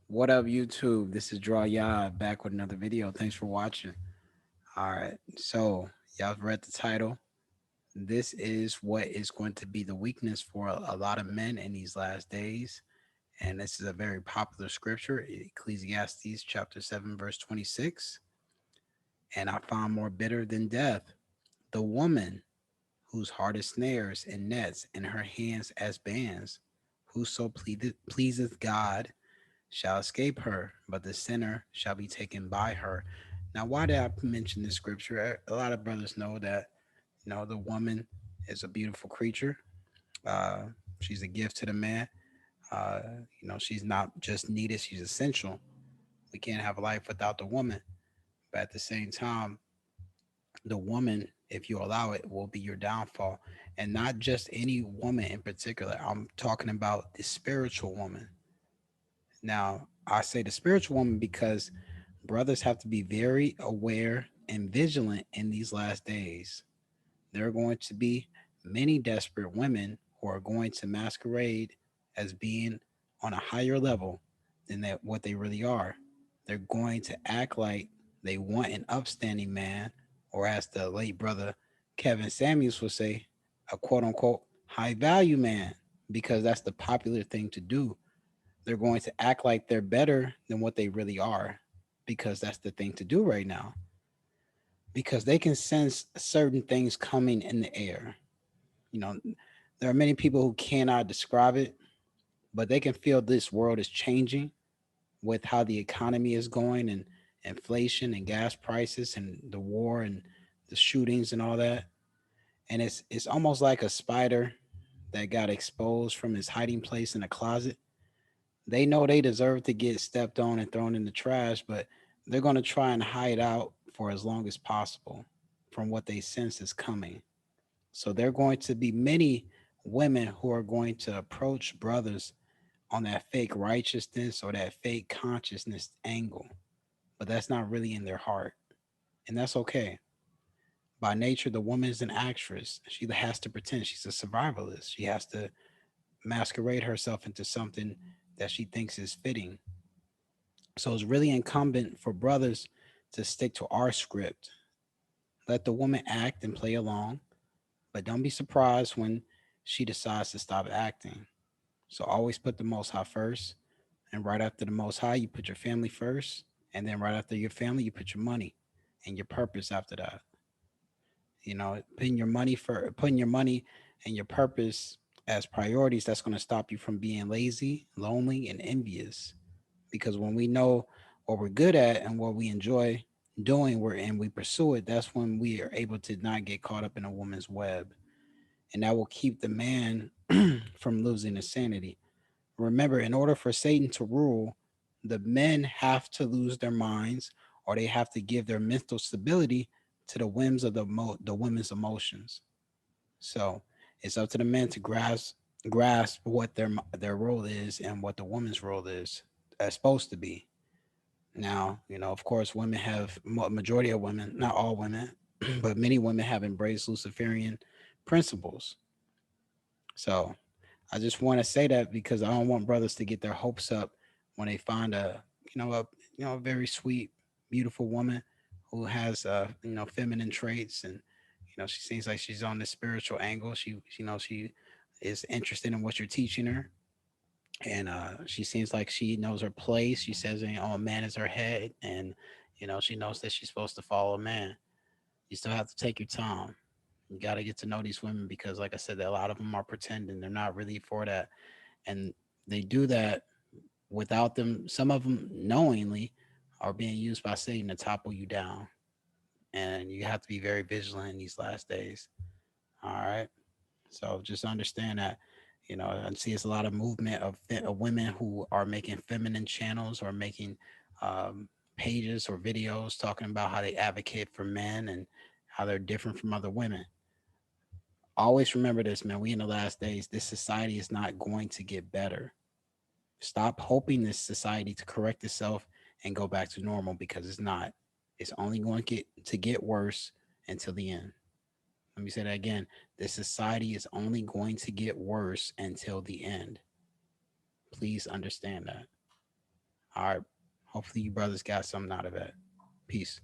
What up, YouTube? This is Draw Yah back with another video. Thanks for watching. All right, so y'all read the title. This is what is going to be the weakness for a lot of men in these last days. And this is a very popular scripture, Ecclesiastes chapter 7, verse 26. And I found more bitter than death the woman whose heart is snares and nets, and her hands as bands. Whoso pleaseth God shall escape her, but the sinner shall be taken by her. Now, why did I mention this scripture? A lot of brothers know that, the woman is a beautiful creature. Uh, she's a gift to the man. Uh, she's not just needed, she's essential. We can't have a life without the woman. But at the same time, the woman, if you allow it, will be your downfall. And not just any woman in particular. I'm talking about the spiritual woman. Now, I say the spiritual woman because brothers have to be very aware and vigilant in these last days. There are going to be many desperate women who are going to masquerade as being on a higher level than what they really are. They're going to act like they want an upstanding man, or as the late brother Kevin Samuels would say, a quote unquote high value man, because that's the popular thing to do. They're going to act like they're better than what they really are, because that's the thing to do right now, because they can sense certain things coming in the air. You know, there are many people who cannot describe it, but they can feel this world is changing with how the economy is going, and inflation and gas prices and the war and the shootings and all that. And it's almost like a spider that got exposed from his hiding place in a closet. They know they deserve to get stepped on and thrown in the trash, but they're going to try and hide out for as long as possible from what they sense is coming. So there are going to be many women who are going to approach brothers on that fake righteousness or that fake consciousness angle, but that's not really in their heart. And that's okay. By nature, the woman is an actress. She has to pretend she's a survivalist. She has to masquerade herself into something that she thinks is fitting. So it's really incumbent for brothers to stick to our script. Let the woman act and play along, but don't be surprised when she decides to stop acting. So always put the Most High first. And right after the Most High, you put your family first. And then right after your family, you put your money and your purpose after that. Putting your money and your purpose as priorities, that's going to stop you from being lazy, lonely, and envious. Because when we know what we're good at and what we enjoy doing, and we pursue it, that's when we are able to not get caught up in a woman's web. And that will keep the man from losing his sanity. Remember, in order for Satan to rule, the men have to lose their minds, or they have to give their mental stability to the whims of the women's emotions. So it's up to the men to grasp what their role is and what the woman's role is supposed to be. Now, of course, women have majority of women, not all women, but many women have embraced Luciferian principles. So I just want to say that because I don't want brothers to get their hopes up when they find a very sweet, beautiful woman who has feminine traits, and she seems like she's on the spiritual angle. She is interested in what you're teaching her, and she seems like she knows her place. She says, a man is her head, and she knows that she's supposed to follow a man. You still have to take your time. You got to get to know these women because, like I said, a lot of them are pretending. They're not really for that, and they do that without them. Some of them knowingly are being used by Satan to topple you down, and you have to be very vigilant in these last days. All right, so just understand that. And see, it's a lot of movement of women who are making feminine channels or making um, pages or videos talking about how they advocate for men and how they're different from other women. Always remember this, man. We in the last days. This society is not going to get better. Stop hoping this society to correct itself and go back to normal, because it's not. It's only going to get worse until the end. Let me say that again. This society is only going to get worse until the end. Please understand that. All right. Hopefully you brothers got something out of it. Peace.